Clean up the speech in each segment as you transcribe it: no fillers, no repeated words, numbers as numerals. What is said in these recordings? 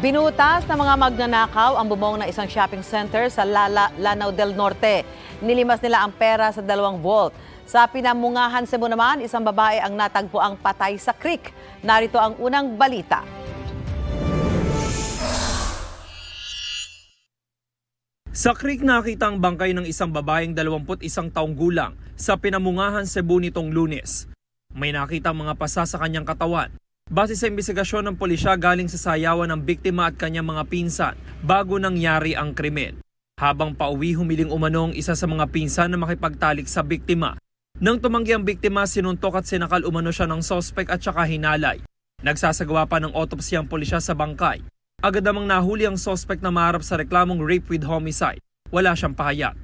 Binutas ng mga magnanakaw ang bubong ng isang shopping center sa Lanao del Norte. Nilimas nila ang pera sa 2 vault. Sa Pinamungahan, Cebu naman, isang babae ang natagpuang patay sa creek. Narito ang unang balita. Sa creek nakita ang bangkay ng isang babaeng 21 taong gulang sa Pinamungahan, Cebu nitong Lunes. May nakita mga pasa sa kanyang katawan. Base sa imbestigasyon ng pulisya, galing sa sayawan ng biktima at kanyang mga pinsan bago nangyari ang krimen. Habang pauwi, humiling umanong isa sa mga pinsan na makipagtalik sa biktima. Nang tumanggi ang biktima, sinuntok at sinakal umano siya ng sospek at saka hinalay. Nagsasagawa pa ng autopsy ang pulisya sa bangkay. Agad namang nahuli ang sospek na maharap sa reklamong rape with homicide. Wala siyang pahayag.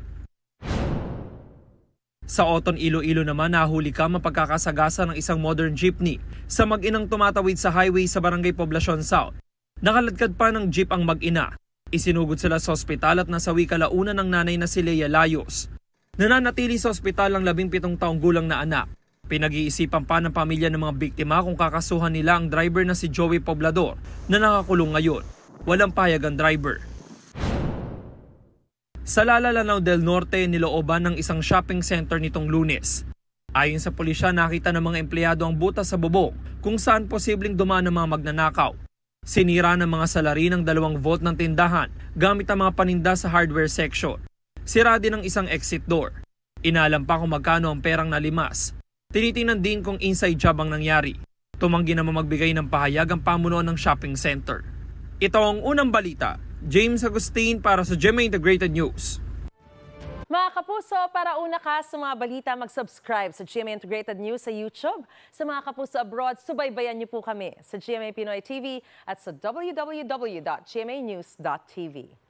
Sa Oton, Iloilo naman, nahuli ka mapagkakasagasa ng isang modern jeepney sa mag-inang tumatawid sa highway sa Barangay Poblacion South. Nakaladkad pa ng jeep ang mag-ina. Isinugod sila sa ospital at nasawi kalaunan ng nanay na si Lea Layos. Nananatili sa ospital ang 17 taong gulang na anak. Pinag-iisipan pa ng pamilya ng mga biktima kung kakasuhan nila ang driver na si Joey Poblador na nakakulong ngayon. Walang pahayag ang driver. Sa Lanao del Norte, nilooban ng isang shopping center nitong Lunes. Ayon sa pulisya, nakita ng mga empleyado ang butas sa bubong kung saan posibleng dumaan ng mga magnanakaw. Sinira ng mga salarin ng 2 vault ng tindahan gamit ang mga paninda sa hardware section. Sira din ang isang exit door. Inalam pa kung magkano ang perang nalimas. Tinitingnan din kung inside job ang nangyari. Tumanggi naman magbigay ng pahayag ang pamunuan ng shopping center. Ito ang unang balita. James Agustin para sa GMA Integrated News. Mga kapuso, para una ka sa mga balita, mag-subscribe sa GMA Integrated News sa YouTube. Sa mga kapuso abroad, subaybayan niyo po kami sa GMA Pinoy TV at sa www.gmanews.tv.